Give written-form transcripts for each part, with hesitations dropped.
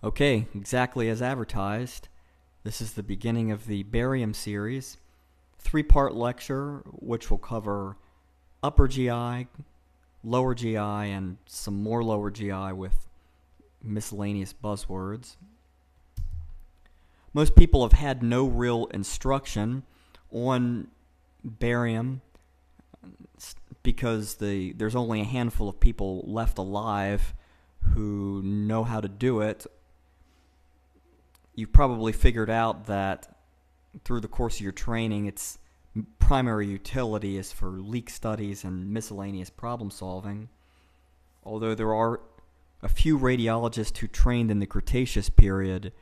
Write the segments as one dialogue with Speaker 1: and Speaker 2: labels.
Speaker 1: Okay, exactly as advertised. This is the beginning of the barium series, three-part lecture which will cover upper GI, lower GI, and some more lower GI with miscellaneous buzzwords. Most people have had no real instruction on barium because there's only a handful of people left alive who know how to do it. You've probably figured out that through the course of your training, its primary utility is for leak studies and miscellaneous problem solving. Although there are a few radiologists who trained in the Cretaceous period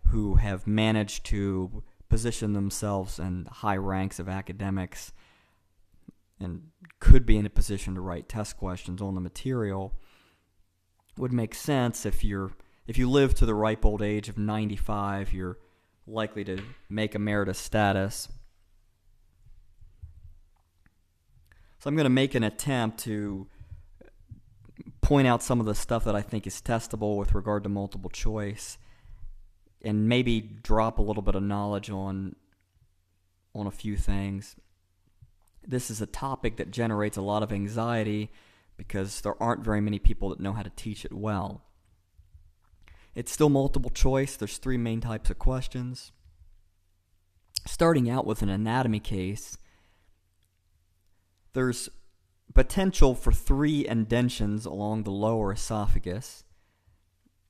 Speaker 1: who have managed to position themselves in high ranks of academics and could be in a position to write test questions on the material, would make sense if you live to the ripe old age of 95, you're likely to make emeritus status. So I'm going to make an attempt to point out some of the stuff that I think is testable with regard to multiple choice, and maybe drop a little bit of knowledge on a few things. This is a topic that generates a lot of anxiety because there aren't very many people that know how to teach it well. It's still multiple choice. There's three main types of questions. Starting out with an anatomy case, there's potential for three indentions along the lower esophagus,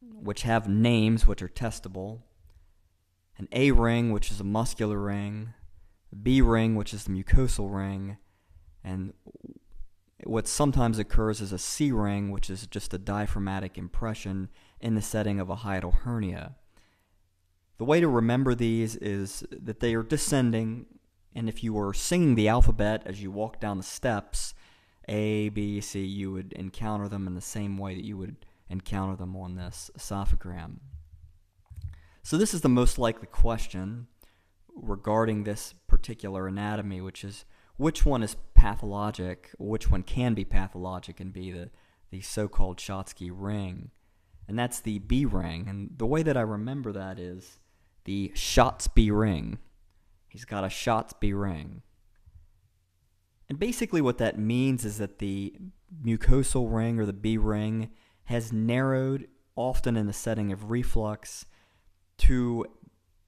Speaker 1: which have names which are testable. An A ring, which is a muscular ring, a B ring, which is the mucosal ring, and what sometimes occurs is a C ring, which is just a diaphragmatic impression in the setting of a hiatal hernia. The way to remember these is that they are descending, and if you were singing the alphabet as you walk down the steps, A, B, C, you would encounter them in the same way that you would encounter them on this esophagram. So this is the most likely question regarding this particular anatomy, which is which one is pathologic, which one can be pathologic and be the so-called Schottky ring. And that's the B ring. And the way that I remember that is the Schottky ring. He's got a Schottky ring. And basically what that means is that the mucosal ring or the B ring has narrowed, often in the setting of reflux, to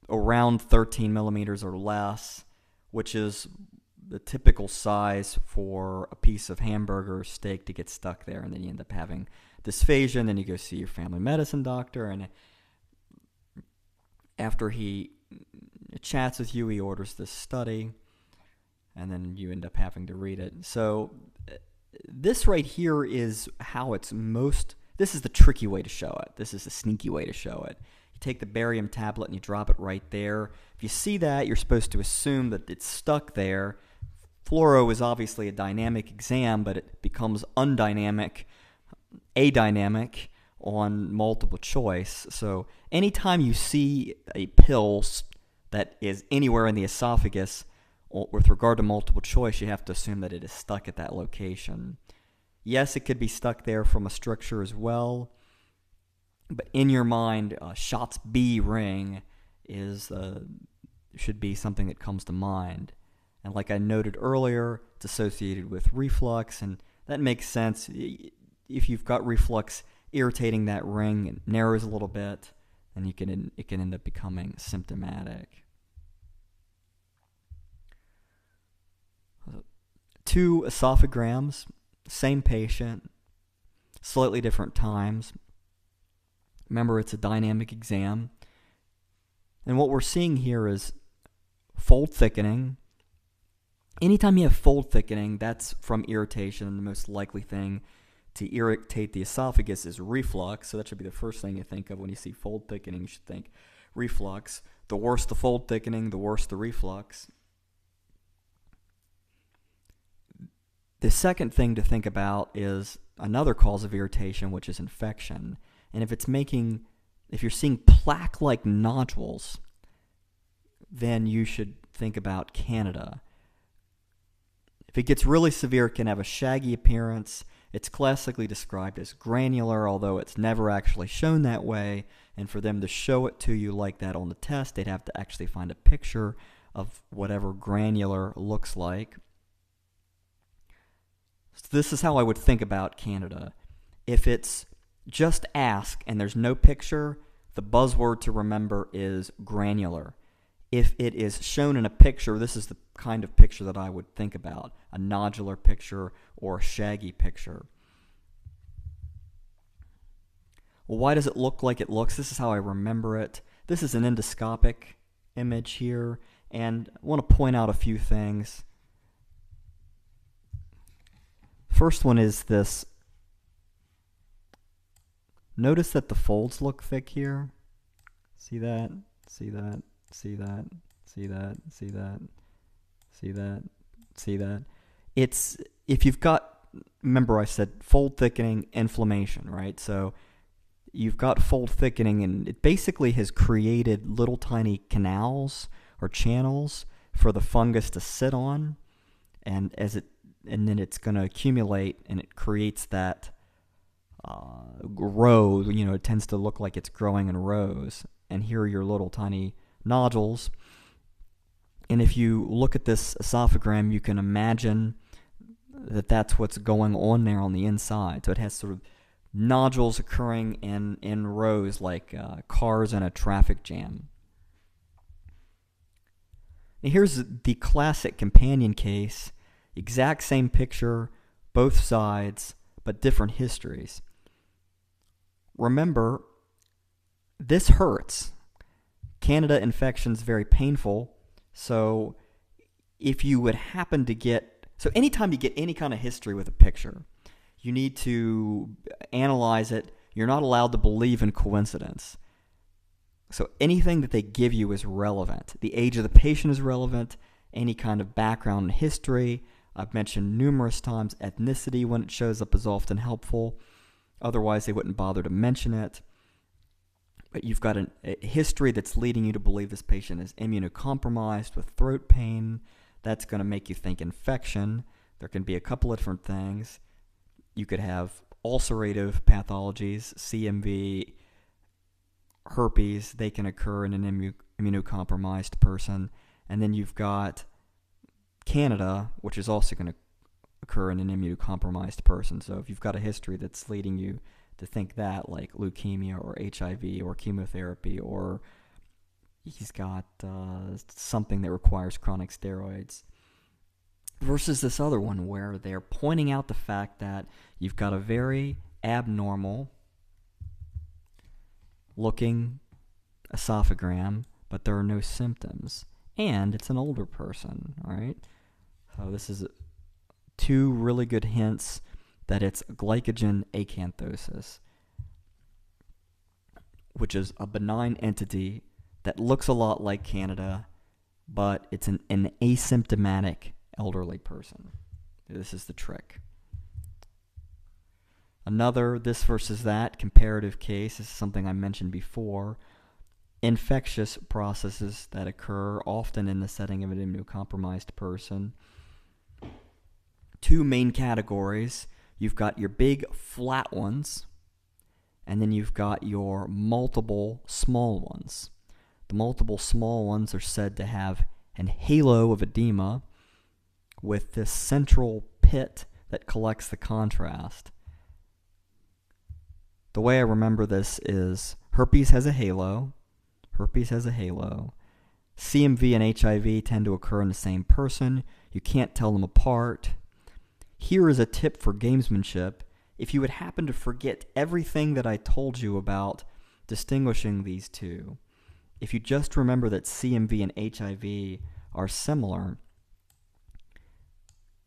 Speaker 1: around 13 millimeters or less, which is the typical size for a piece of hamburger or steak to get stuck there, and then you end up having dysphagia, and then you go see your family medicine doctor, and after he chats with you, he orders this study, and then you end up having to read it. So this right here is how it's most, this is the tricky way to show it. This is the sneaky way to show it. You take the barium tablet and you drop it right there. If you see that, you're supposed to assume that it's stuck there. Fluoro is obviously a dynamic exam, but it becomes undynamic, adynamic on multiple choice. So anytime you see a pill that is anywhere in the esophagus with regard to multiple choice, you have to assume that it is stuck at that location. Yes, it could be stuck there from a stricture as well, but in your mind, Schottky ring should be something that comes to mind. And like I noted earlier, it's associated with reflux, and that makes sense. If you've got reflux irritating that ring, it narrows a little bit, and it can end up becoming symptomatic. Two esophagams, same patient, slightly different times. Remember, it's a dynamic exam. And what we're seeing here is fold thickening. Anytime you have fold thickening, that's from irritation, and the most likely thing to irritate the esophagus is reflux. So that should be the first thing you think of when you see fold thickening. You should think reflux. The worse the fold thickening, the worse the reflux. The second thing to think about is another cause of irritation, which is infection. And if you're seeing plaque-like nodules, then you should think about Candida. If it gets really severe, it can have a shaggy appearance, It's classically described as granular, although it's never actually shown that way. And for them to show it to you like that on the test, they'd have to actually find a picture of whatever granular looks like. So this is how I would think about Candida. If it's just ask and there's no picture, the buzzword to remember is granular. If it is shown in a picture, this is the kind of picture that I would think about, a nodular picture or a shaggy picture. Well, why does it look like it looks? This is how I remember it. This is an endoscopic image here, and I want to point out a few things. First one is this. Notice that the folds look thick here. See that? See that? See that? See that? See that? See that? See that? It's, if you've got, remember I said fold thickening, inflammation, right? So you've got fold thickening, and it basically has created little tiny canals or channels for the fungus to sit on, and then it's going to accumulate, and it creates that row. It tends to look like it's growing in rows, and here are your little tiny nodules. And if you look at this esophagram, you can imagine that that's what's going on there on the inside. So it has sort of nodules occurring in rows like cars in a traffic jam. Now here's the classic companion case. Exact same picture, both sides, but different histories. Remember, this hurts. Candida infection is very painful. So if you would happen to get, so anytime you get any kind of history with a picture, you need to analyze it. You're not allowed to believe in coincidence. So anything that they give you is relevant. The age of the patient is relevant. Any kind of background and history. I've mentioned numerous times ethnicity when it shows up is often helpful. Otherwise, they wouldn't bother to mention it. But you've got a history that's leading you to believe this patient is immunocompromised with throat pain. That's going to make you think infection. There can be a couple of different things. You could have ulcerative pathologies, CMV, herpes. They can occur in an immunocompromised person. And then you've got Candida, which is also going to occur in an immunocompromised person. So if you've got a history that's leading you to think that, like leukemia or HIV or chemotherapy, or he's got something that requires chronic steroids, versus this other one where they're pointing out the fact that you've got a very abnormal looking esophagram, but there are no symptoms, and it's an older person, all right? So this is two really good hints that it's glycogen acanthosis, which is a benign entity that looks a lot like Candida, but it's an asymptomatic elderly person. This is the trick. Another this versus that comparative case is something I mentioned before. Infectious processes that occur often in the setting of an immunocompromised person. Two main categories. You've got your big flat ones, and then you've got your multiple small ones. The multiple small ones are said to have an halo of edema with this central pit that collects the contrast. The way I remember this is herpes has a halo. Herpes has a halo. CMV and HIV tend to occur in the same person. You can't tell them apart. Here is a tip for gamesmanship. If you would happen to forget everything that I told you about distinguishing these two, if you just remember that CMV and HIV are similar,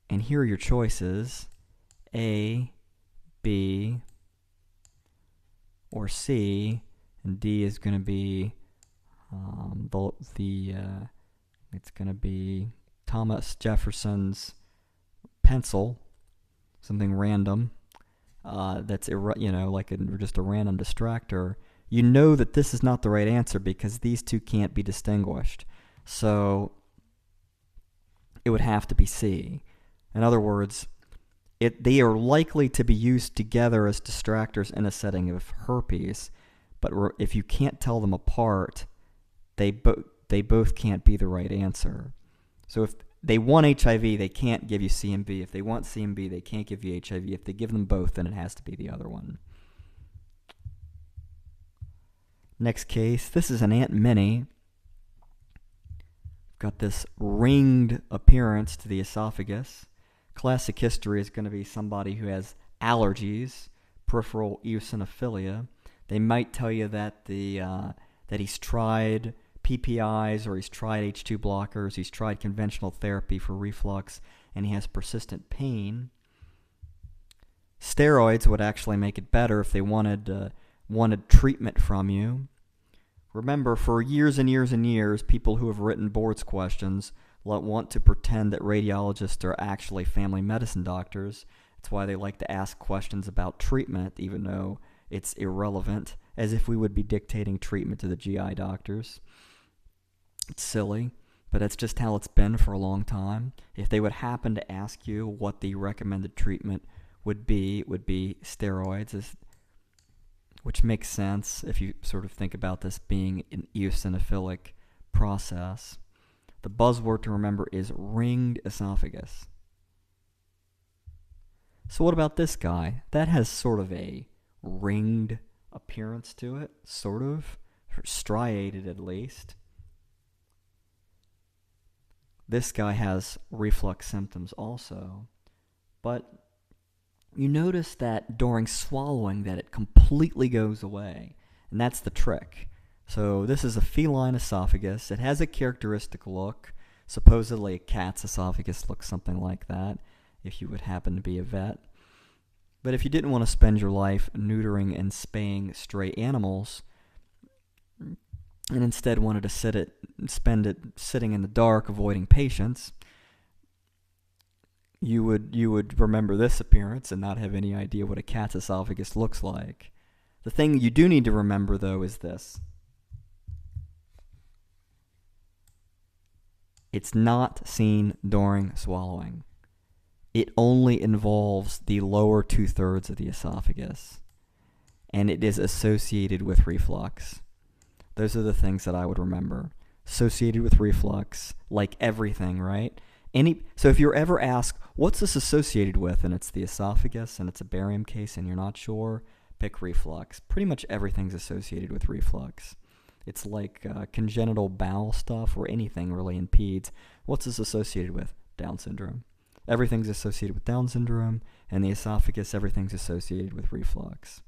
Speaker 1: and here are your choices, A, B, or C, and D is going to be it's going to be Thomas Jefferson's pencil, something random that's just a random distractor. You know that this is not the right answer because these two can't be distinguished. So it would have to be C. In other words, they are likely to be used together as distractors in a setting of herpes, but if you can't tell them apart, they both can't be the right answer. So if they want HIV, they can't give you CMV. If they want CMV, they can't give you HIV. If they give them both, then it has to be the other one. Next case, this is an Aunt Minnie. Got this ringed appearance to the esophagus. Classic history is going to be somebody who has allergies, peripheral eosinophilia. They might tell you that that he's tried PPIs or he's tried H2 blockers, he's tried conventional therapy for reflux, and he has persistent pain. Steroids would actually make it better if they wanted treatment from you. Remember, for years and years and years, people who have written boards questions want to pretend that radiologists are actually family medicine doctors. That's why they like to ask questions about treatment, even though it's irrelevant, as if we would be dictating treatment to the GI doctors. It's silly, but that's just how it's been for a long time. If they would happen to ask you what the recommended treatment would be, it would be steroids, which makes sense if you sort of think about this being an eosinophilic process. The buzzword to remember is ringed esophagus. So what about this guy? That has sort of a ringed appearance to it, sort of, or striated at least. This guy has reflux symptoms also, but you notice that during swallowing that it completely goes away, and that's the trick. So this is a feline esophagus. It has a characteristic look. Supposedly a cat's esophagus looks something like that, if you would happen to be a vet. But if you didn't want to spend your life neutering and spaying stray animals, and instead wanted to spend it sitting in the dark avoiding patients, you would remember this appearance and not have any idea what a cat's esophagus looks like. The thing you do need to remember, though, is this. It's not seen during swallowing. It only involves the lower 2/3 of the esophagus, and it is associated with reflux. Those are the things that I would remember. Associated with reflux, like everything, right? So if you're ever asked, what's this associated with, and it's the esophagus, and it's a barium case, and you're not sure, pick reflux. Pretty much everything's associated with reflux. It's like congenital bowel stuff or anything really in peds. What's this associated with? Down syndrome. Everything's associated with Down syndrome, and the esophagus, everything's associated with reflux.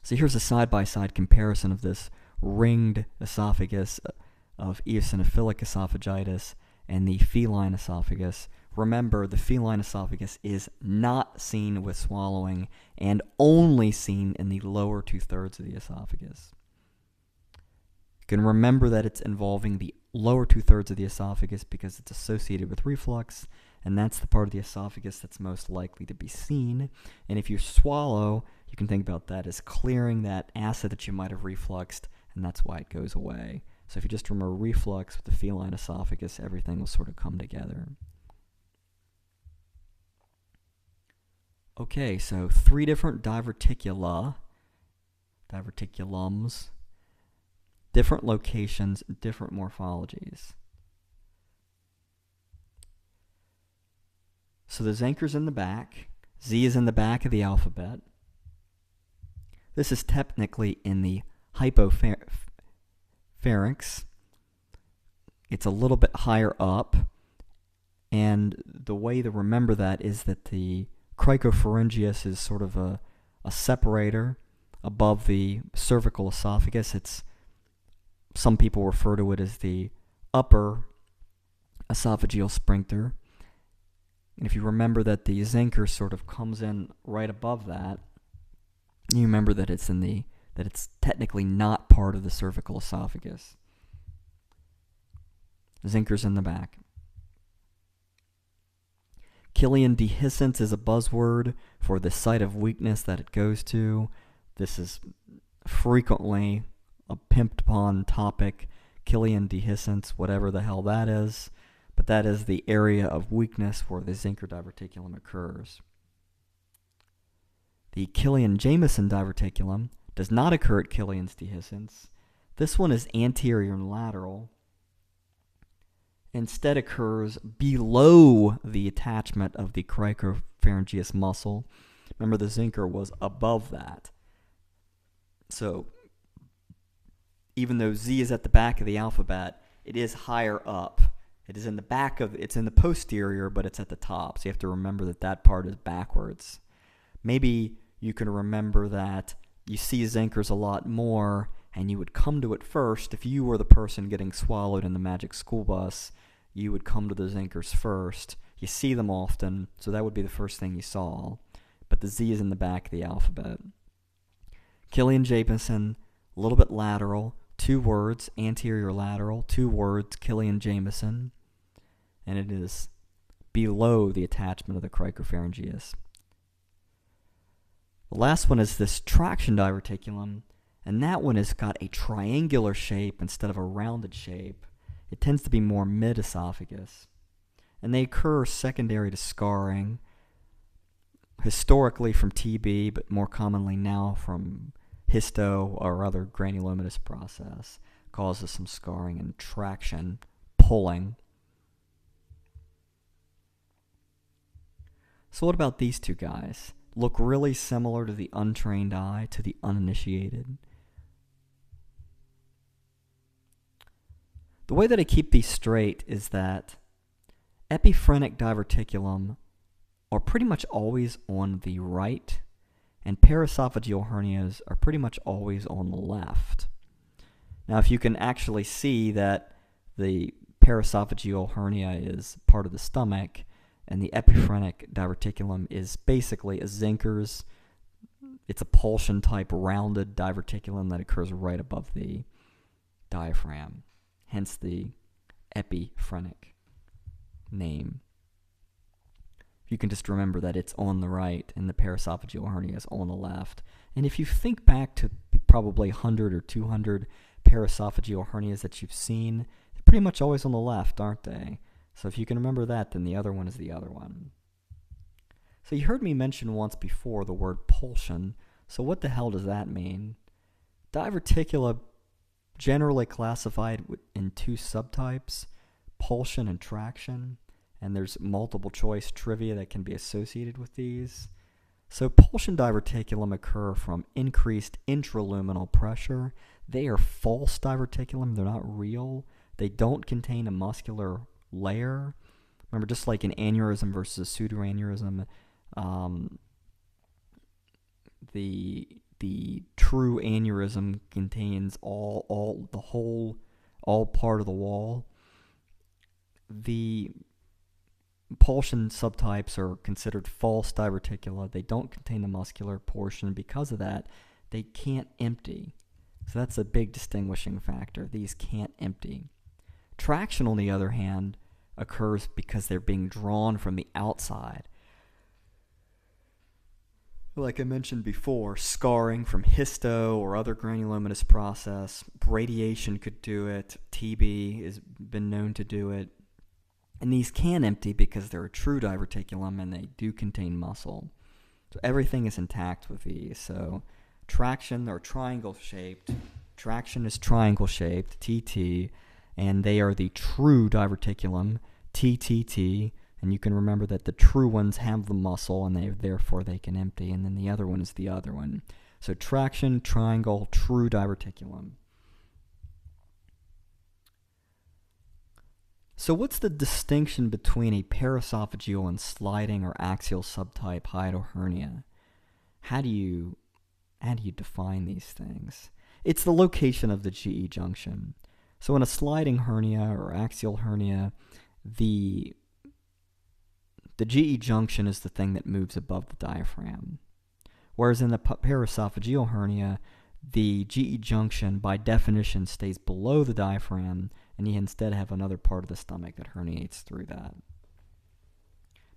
Speaker 1: So here's a side-by-side comparison of this ringed esophagus of eosinophilic esophagitis and the feline esophagus. Remember, the feline esophagus is not seen with swallowing and only seen in the lower 2/3 of the esophagus. You can remember that it's involving the lower 2/3 of the esophagus because it's associated with reflux, and that's the part of the esophagus that's most likely to be seen. And if you swallow, you can think about that as clearing that acid that you might have refluxed, and that's why it goes away. So if you just remember reflux with the feline esophagus, everything will sort of come together. Okay, so 3 different diverticulums, different locations, different morphologies. So the Zenker's in the back. Z is in the back of the alphabet. This is technically in the hypopharynx. It's a little bit higher up, and the way to remember that is that the cricopharyngeus is sort of a separator above the cervical esophagus. Some people refer to it as the upper esophageal sphincter. And if you remember that the Zenker sort of comes in right above that, you remember that it's technically not part of the cervical esophagus. Zenker's in the back. Killian dehiscence is a buzzword for the site of weakness that it goes to. This is frequently a pimped upon topic. Killian dehiscence, whatever the hell that is. But but that is the area of weakness where the Zinker diverticulum occurs. The Killian-Jamieson diverticulum does not occur at Killian's dehiscence. This one is anterior and lateral. Instead occurs below the attachment of the cricopharyngeus muscle. Remember, the Zinker was above that. So even though Z is at the back of the alphabet, it is higher up. It is in the back of, it's in the posterior, but it's at the top. So you have to remember that that part is backwards. Maybe you can remember that you see Zinkers a lot more, and you would come to it first. If you were the person getting swallowed in the magic school bus, you would come to the Zinkers first. You see them often, so that would be the first thing you saw. But the Z is in the back of the alphabet. Killian-Jamieson, a little bit lateral, 2 words, anterior lateral, 2 words, Killian-Jamieson, and it is below the attachment of the cricopharyngeus. The last one is this traction diverticulum, and that one has got a triangular shape instead of a rounded shape. It tends to be more mid-esophagus, and they occur secondary to scarring, historically from TB, but more commonly now from histo or other granulomatous process. Causes some scarring and traction, pulling. So what about these two guys? Look really similar to the untrained eye, to the uninitiated. The way that I keep these straight is that epiphrenic diverticulum are pretty much always on the right, and paraesophageal hernias are pretty much always on the left. Now, if you can actually see that the paraesophageal hernia is part of the stomach, and the epiphrenic diverticulum is basically a Zinker's, it's a pulsion-type rounded diverticulum that occurs right above the diaphragm, hence the epiphrenic name. You can just remember that it's on the right and the paraesophageal hernia is on the left. And if you think back to probably 100 or 200 paraesophageal hernias that you've seen, they're pretty much always on the left, aren't they? So if you can remember that, then the other one is the other one. So you heard me mention once before the word pulsion. So what the hell does that mean? Diverticula generally classified in 2 subtypes, pulsion and traction. And there's multiple choice trivia that can be associated with these. So pulsion diverticulum occur from increased intraluminal pressure. They are false diverticulum. They're not real. They don't contain a muscular layer. Remember, just like an aneurysm versus a pseudoaneurysm, the true aneurysm contains all part of the wall. The pulsion subtypes are considered false diverticula. They don't contain the muscular portion. Because of that, they can't empty. So that's a big distinguishing factor. These can't empty. Traction, on the other hand, occurs because they're being drawn from the outside. Like I mentioned before, scarring from histo or other granulomatous process, radiation could do it, TB has been known to do it. And these can empty because they're a true diverticulum and they do contain muscle. So everything is intact with these. So traction, they're triangle-shaped. Traction is triangle-shaped, TT, and they are the true diverticulum, TTT. And you can remember that the true ones have the muscle and therefore they can empty. And then the other one is the other one. So traction, triangle, true diverticulum. So what's the distinction between a paraesophageal and sliding or axial subtype hiatal hernia? How do you define these things? It's the location of the GE junction. So in a sliding hernia or axial hernia, the GE junction is the thing that moves above the diaphragm. Whereas in the paraesophageal hernia, the GE junction by definition stays below the diaphragm, and you instead have another part of the stomach that herniates through that.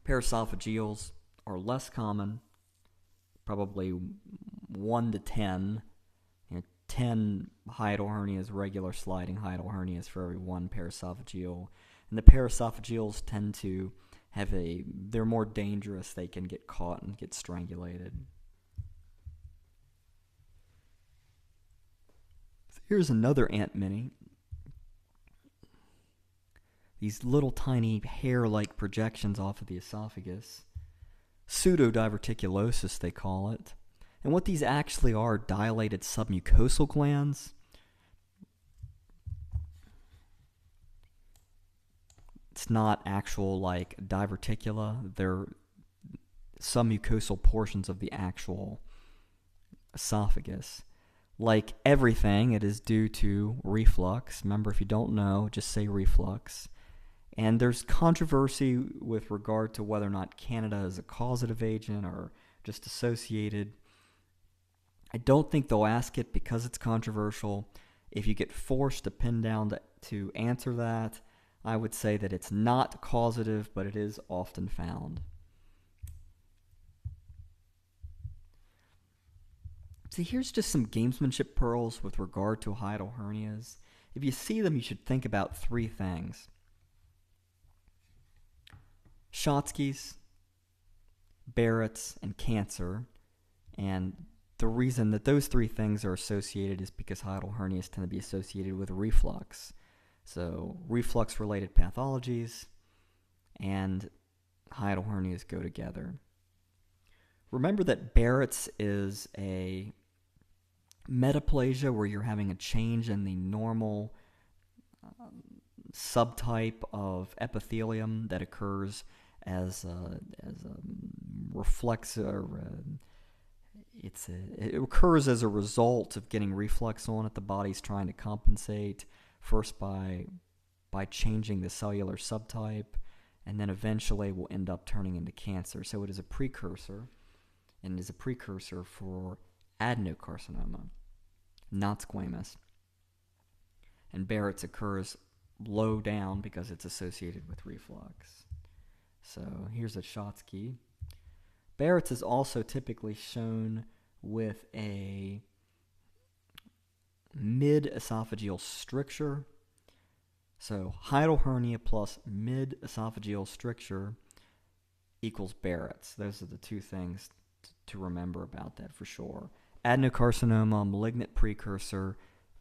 Speaker 1: Paraesophageals are less common, probably 1 to 10. 10 hiatal hernias, regular sliding hiatal hernias for every 1 paraesophageal. And the paraesophageals tend to they're more dangerous. They can get caught and get strangulated. So here's another ant mini. These little tiny hair-like projections off of the esophagus. Pseudodiverticulosis, they call it. And what these actually are dilated submucosal glands. It's not actual like diverticula. They're submucosal portions of the actual esophagus. Like everything, it is due to reflux. Remember, if you don't know, just say reflux. And there's controversy with regard to whether or not Candida is a causative agent or just associated. I don't think they'll ask it because it's controversial. If you get forced to pin down to answer that, I would say that it's not causative, but it is often found. So here's just some gamesmanship pearls with regard to hiatal hernias. If you see them, you should think about three things. Schottky's, Barrett's, and cancer. And the reason that those three things are associated is because hiatal hernias tend to be associated with reflux. So reflux-related pathologies and hiatal hernias go together. Remember that Barrett's is a metaplasia where you're having a change in the normal subtype of epithelium that occurs as a reflex, it occurs as a result of getting reflux on it. The body's trying to compensate first by changing the cellular subtype, and then eventually will end up turning into cancer. So it is a precursor, and it is a precursor for adenocarcinoma, not squamous. And Barrett's occurs low down because it's associated with reflux. So here's a Schottky. Barrett's is also typically shown with a mid-esophageal stricture. So hiatal hernia plus mid-esophageal stricture equals Barrett's. Those are the two things to remember about that for sure. Adenocarcinoma, malignant precursor,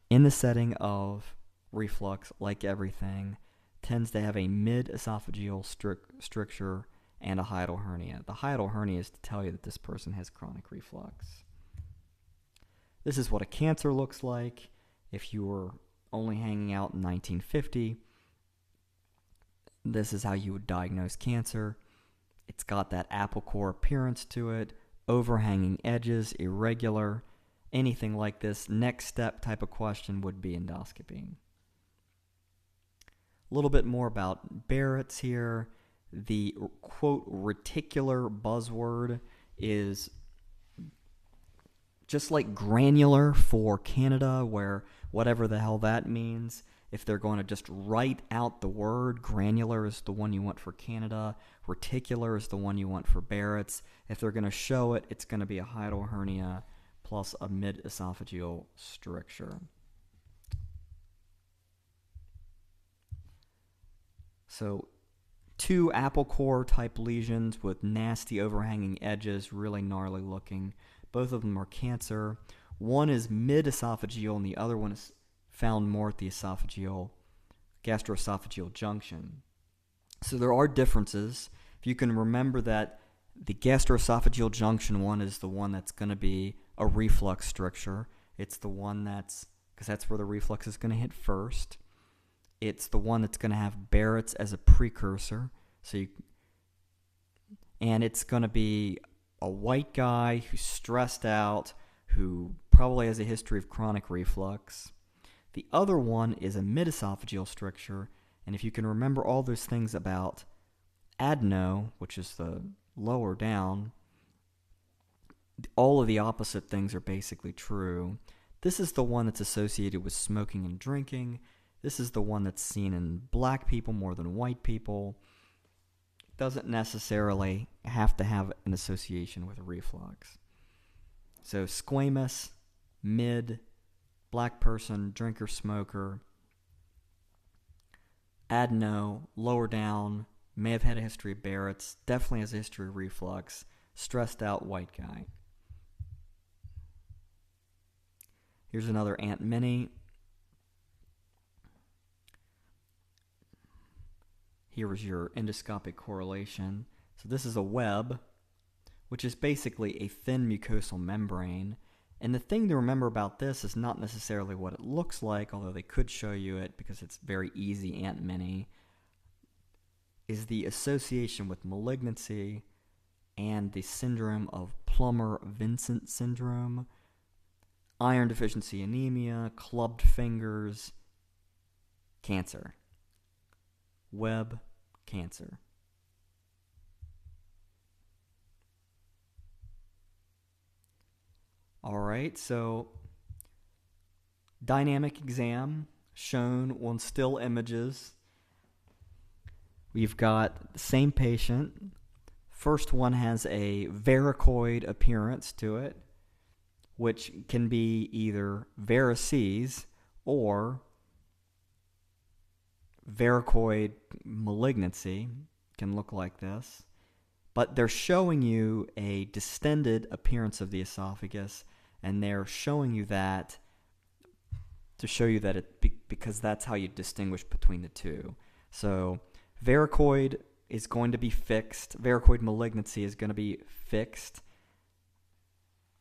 Speaker 1: in the setting of reflux, like everything, tends to have a mid-esophageal stricture and a hiatal hernia. The hiatal hernia is to tell you that this person has chronic reflux. This is what a cancer looks like. If you were only hanging out in 1950, this is how you would diagnose cancer. It's got that apple core appearance to it, overhanging edges, irregular, anything like this. Next step type of question would be endoscopy. A little bit more about Barrett's here. The quote reticular buzzword is just like granular for Candida, where whatever the hell that means, if they're going to just write out the word, granular is the one you want for Candida, reticular is the one you want for Barrett's. If they're going to show it, it's going to be a hiatal hernia plus a mid-esophageal stricture. So 2 apple core type lesions with nasty overhanging edges, really gnarly looking. Both of them are cancer. One is mid-esophageal and the other one is found more at the gastroesophageal junction. So there are differences. If you can remember that the gastroesophageal junction one is the one that's going to be a reflux stricture. It's the one because that's where the reflux is going to hit first. It's the one that's going to have Barrett's as a precursor. And it's going to be a white guy who's stressed out, who probably has a history of chronic reflux. The other one is a mid-esophageal stricture, and if you can remember all those things about adeno, which is the lower down, all of the opposite things are basically true. This is the one that's associated with smoking and drinking. This is the one that's seen in black people more than white people. Doesn't necessarily have to have an association with reflux. So squamous, mid, black person, drinker, smoker, adeno, lower down, may have had a history of Barrett's, definitely has a history of reflux, stressed out white guy. Here's another Aunt Minnie. Here is your endoscopic correlation. So this is a web, which is basically a thin mucosal membrane. And the thing to remember about this is not necessarily what it looks like, although they could show you it because it's very easy, Aunt Minnie, is the association with malignancy and the syndrome of Plummer-Vincent syndrome, iron deficiency anemia, clubbed fingers, cancer. Web cancer. All right, so dynamic exam shown on still images. We've got the same patient. First one has a varicoid appearance to it, which can be either varices or varicoid malignancy. Can look like this. But they're showing you a distended appearance of the esophagus, and they're showing you that to show you that because that's how you distinguish between the two. So varicoid is going to be fixed. Varicoid malignancy is going to be fixed.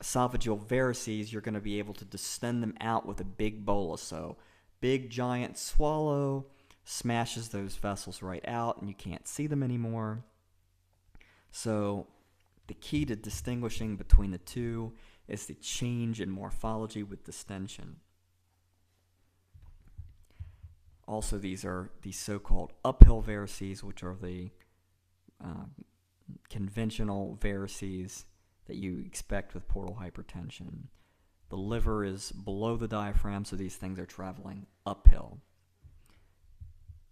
Speaker 1: Esophageal varices, you're going to be able to distend them out with a big bolus. So big giant swallow smashes those vessels right out, and you can't see them anymore. So the key to distinguishing between the two is the change in morphology with distension. Also, these are the so-called uphill varices, which are the conventional varices that you expect with portal hypertension. The liver is below the diaphragm, so these things are traveling uphill,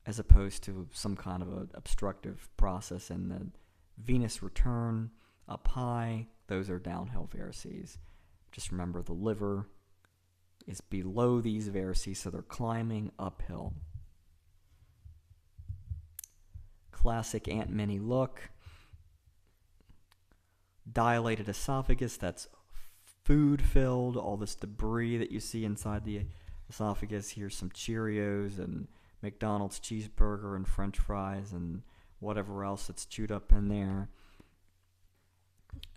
Speaker 1: as opposed to some kind of an obstructive process in the venous return up high. Those are downhill varices. Just remember the liver is below these varices, so they're climbing uphill. Classic Aunt Minnie look. Dilated esophagus, that's food filled, all this debris that you see inside the esophagus. Here's some Cheerios and McDonald's cheeseburger and French fries and whatever else that's chewed up in there.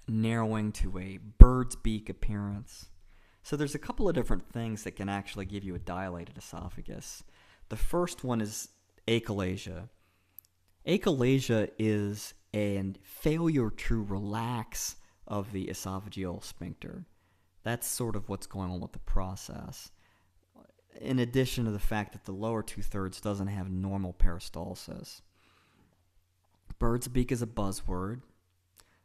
Speaker 1: Narrowing to a bird's beak appearance. So there's a couple of different things that can actually give you a dilated esophagus. The first one is achalasia. Achalasia is a failure to relax of the esophageal sphincter. That's sort of what's going on with the process. In addition to the fact that the lower two-thirds doesn't have normal peristalsis. Bird's beak is a buzzword.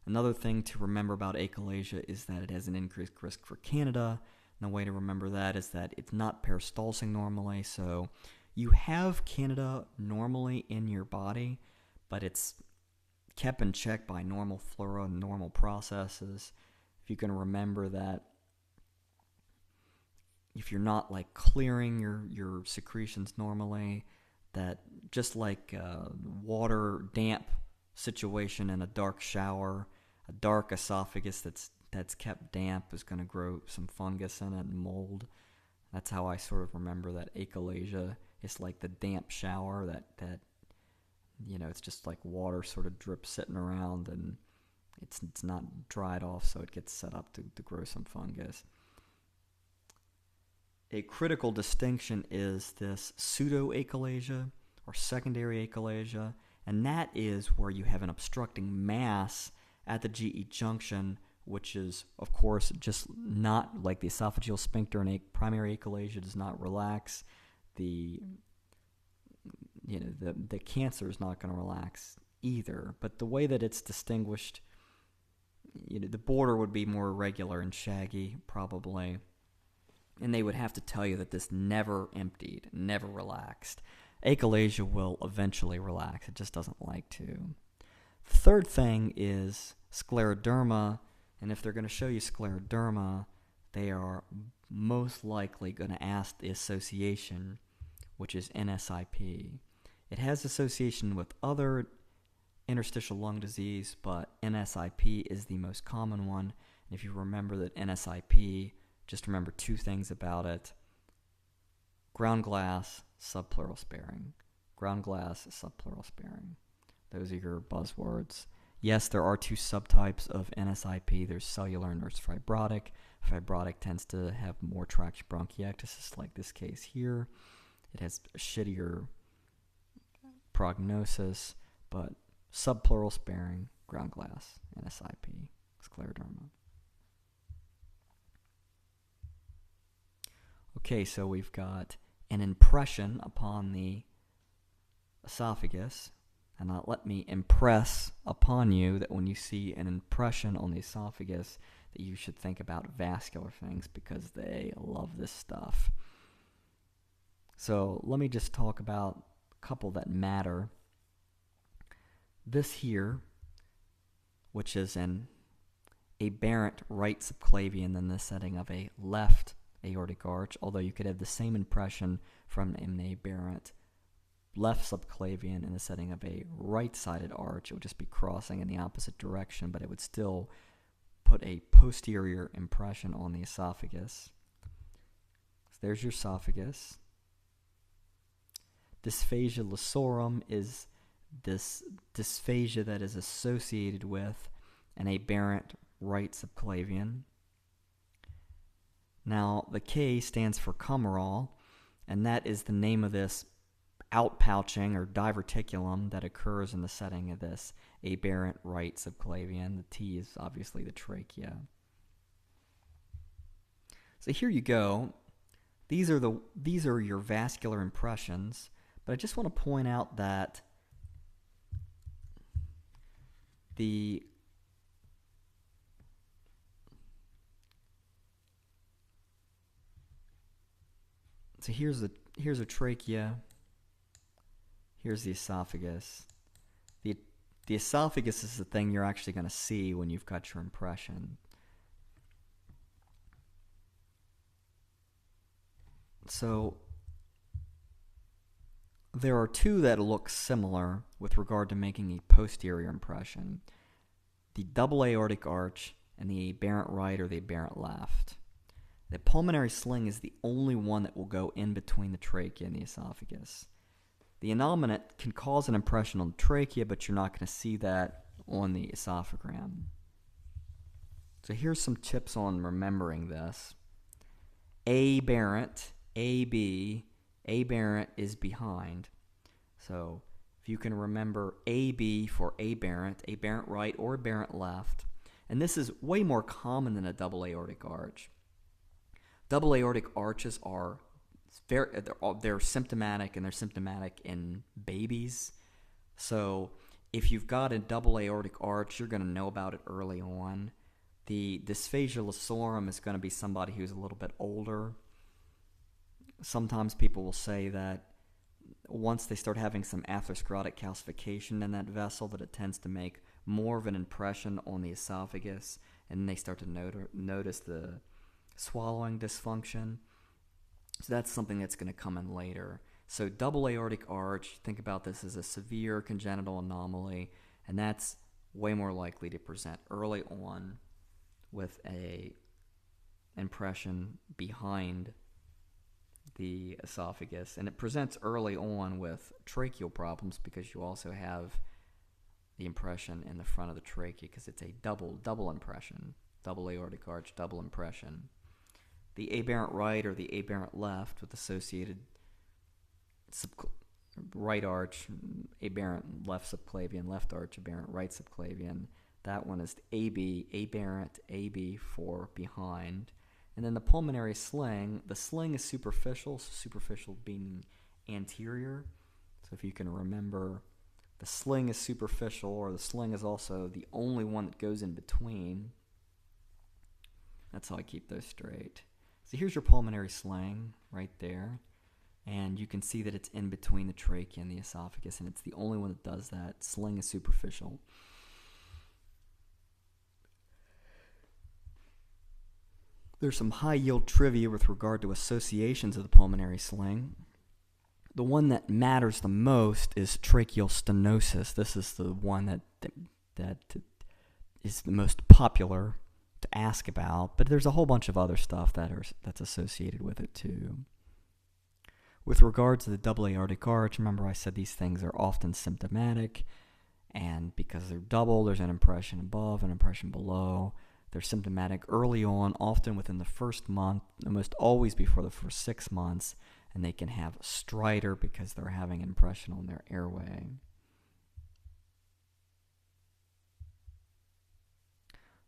Speaker 1: Another thing to remember about achalasia is that it has an increased risk for Candida. And the way to remember that is that it's not peristalsing normally. So you have Candida normally in your body, but it's kept in check by normal flora and normal processes. If you can remember that, if you're not like clearing your secretions normally, that just like water damp situation in a dark shower, a dark esophagus that's kept damp is going to grow some fungus in it and mold. That's how I sort of remember that achalasia is like the damp shower that it's just like water sort of drips sitting around and it's not dried off, so it gets set up to grow some fungus. A critical distinction is this pseudoachalasia or secondary achalasia, and that is where you have an obstructing mass at the GE junction, which is, of course, just not like the esophageal sphincter, and primary achalasia does not relax. The cancer is not going to relax either, but the way that it's distinguished, the border would be more irregular and shaggy, probably. And they would have to tell you that this never emptied, never relaxed. Achalasia will eventually relax. It just doesn't like to. The third thing is scleroderma, and if they're going to show you scleroderma, they are most likely going to ask the association, which is NSIP. It has association with other interstitial lung disease, but NSIP is the most common one. And if you remember that NSIP, just remember two things about it. Ground glass, subpleural sparing. Ground glass, subpleural sparing. Those are your buzzwords. Yes, there are two subtypes of NSIP. There's cellular and there's fibrotic. Fibrotic tends to have more traction bronchiectasis, like this case here. It has a shittier prognosis, but subpleural sparing, ground glass, NSIP, scleroderma. Okay, so we've got an impression upon the esophagus. And now let me impress upon you that when you see an impression on the esophagus, that you should think about vascular things because they love this stuff. So let me just talk about a couple that matter. This here, which is an aberrant right subclavian in the setting of a left aortic arch, although you could have the same impression from an aberrant left subclavian in the setting of a right-sided arch. It would just be crossing in the opposite direction, but it would still put a posterior impression on the esophagus. So there's your esophagus. Dysphagia lissorum is this dysphagia that is associated with an aberrant right subclavian. Now, the K stands for Kummeral, and that is the name of this outpouching or diverticulum that occurs in the setting of this aberrant right subclavian. The T is obviously the trachea. So here you go. These are your vascular impressions, but I just want to point out that so here's a trachea. Here's the esophagus. The esophagus is the thing you're actually going to see when you've got your impression. So there are two that look similar with regard to making a posterior impression. The double aortic arch and the aberrant right or the aberrant left. The pulmonary sling is the only one that will go in between the trachea and the esophagus. The innominate can cause an impression on the trachea, but you're not going to see that on the esophagram. So here's some tips on remembering this. Aberrant, AB, aberrant is behind. So if you can remember AB for aberrant right or aberrant left, and this is way more common than a double aortic arch. Double aortic arches are they're symptomatic, and they're symptomatic in babies. So if you've got a double aortic arch, you're going to know about it early on. The dysphagia lissorum is going to be somebody who's a little bit older. Sometimes people will say that once they start having some atherosclerotic calcification in that vessel, that it tends to make more of an impression on the esophagus, and then they start to notice the swallowing dysfunction. So that's something that's going to come in later. So double aortic arch, think about this as a severe congenital anomaly, and that's way more likely to present early on with a impression behind the esophagus. And it presents early on with tracheal problems because you also have the impression in the front of the trachea because it's a double impression, double aortic arch, double impression. The aberrant right or the aberrant left with associated right arch, aberrant left subclavian, left arch, aberrant right subclavian. That one is AB, aberrant, AB for behind. And then the pulmonary sling, the sling is superficial, so superficial being anterior. So if you can remember, the sling is superficial, or the sling is also the only one that goes in between. That's how I keep those straight. So here's your pulmonary sling right there, and you can see that it's in between the trachea and the esophagus, and it's the only one that does that. Sling is superficial. There's some high-yield trivia with regard to associations of the pulmonary sling. The one that matters the most is tracheal stenosis. This is the one that is the most popular to ask about, but there's a whole bunch of other stuff that's associated with it too. With regard to the double aortic arch, remember I said these things are often symptomatic, and because they're double, there's an impression above, an impression below. They're symptomatic early on, often within the first month, almost always before the first 6 months, and they can have stridor because they're having an impression on their airway.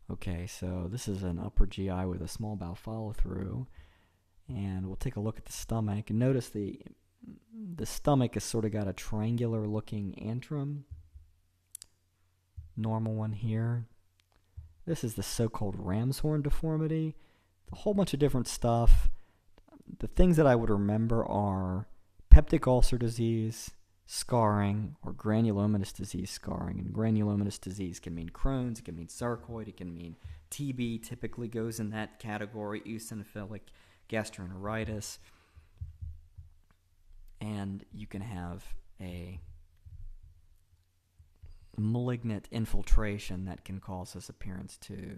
Speaker 1: Okay, so this is an upper GI with a small bowel follow-through. And we'll take a look at the stomach. And notice the stomach has sort of got a triangular looking antrum. Normal one here. This is the so-called ram's horn deformity. A whole bunch of different stuff. The things that I would remember are peptic ulcer disease, scarring, or granulomatous disease scarring. And granulomatous disease can mean Crohn's, it can mean sarcoid, it can mean TB, typically goes in that category, eosinophilic gastroenteritis, and you can have a malignant infiltration that can cause this appearance too.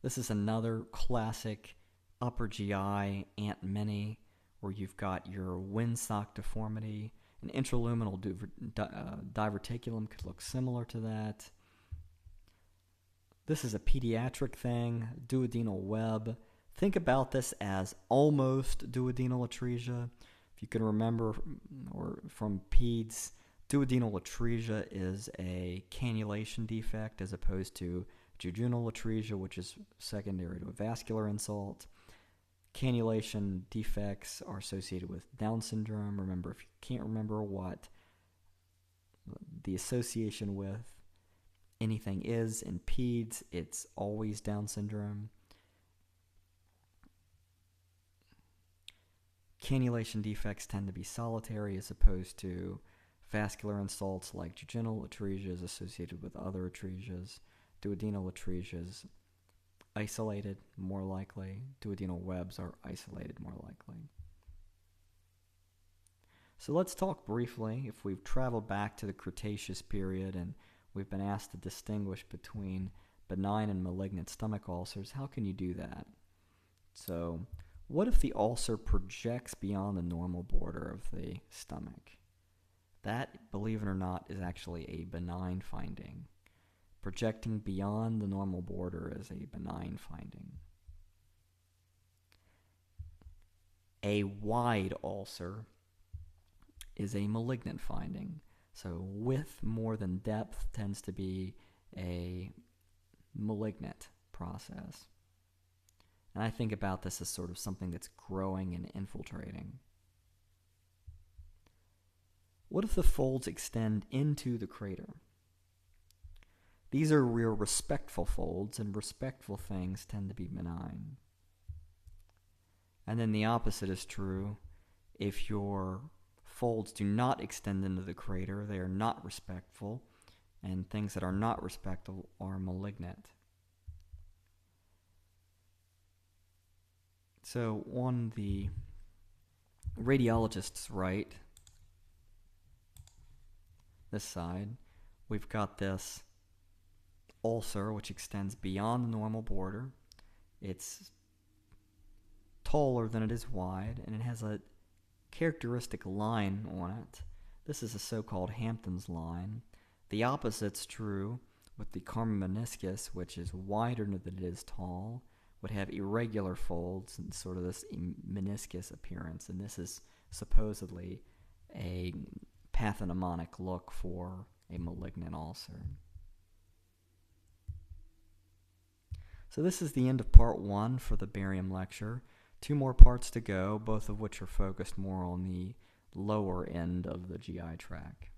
Speaker 1: This is another classic upper GI Aunt Minnie, where you've got your windsock deformity. An intraluminal diverticulum could look similar to that. This is a pediatric thing, duodenal web. Think about this as almost duodenal atresia. If you can remember or from peds, duodenal atresia is a cannulation defect as opposed to jejunal atresia, which is secondary to a vascular insult. Cannulation defects are associated with Down syndrome. Remember, if you can't remember what the association with anything is in peds, it's always Down syndrome. Cannulation defects tend to be solitary as opposed to vascular insults like jejunal atresia is associated with other atresias. Duodenal atresias isolated, more likely. Duodenal webs are isolated, more likely. So let's talk briefly, if we've traveled back to the Cretaceous period and we've been asked to distinguish between benign and malignant stomach ulcers, how can you do that? So, what if the ulcer projects beyond the normal border of the stomach? That, believe it or not, is actually a benign finding. Projecting beyond the normal border is a benign finding. A wide ulcer is a malignant finding. So width more than depth tends to be a malignant process. And I think about this as sort of something that's growing and infiltrating. What if the folds extend into the crater? These are real respectful folds, and respectful things tend to be benign. And then the opposite is true. If your folds do not extend into the crater, they are not respectful, and things that are not respectful are malignant. So on the radiologist's right, this side, we've got this ulcer which extends beyond the normal border. It's taller than it is wide, and it has a characteristic line on it. This is a so-called Hampton's line. The opposite's true with the carmen meniscus, which is wider than it is tall, would have irregular folds and sort of this meniscus appearance, and this is supposedly a pathognomonic look for a malignant ulcer. So this is the end of part 1 for the barium lecture. 2 more parts to go, both of which are focused more on the lower end of the GI tract.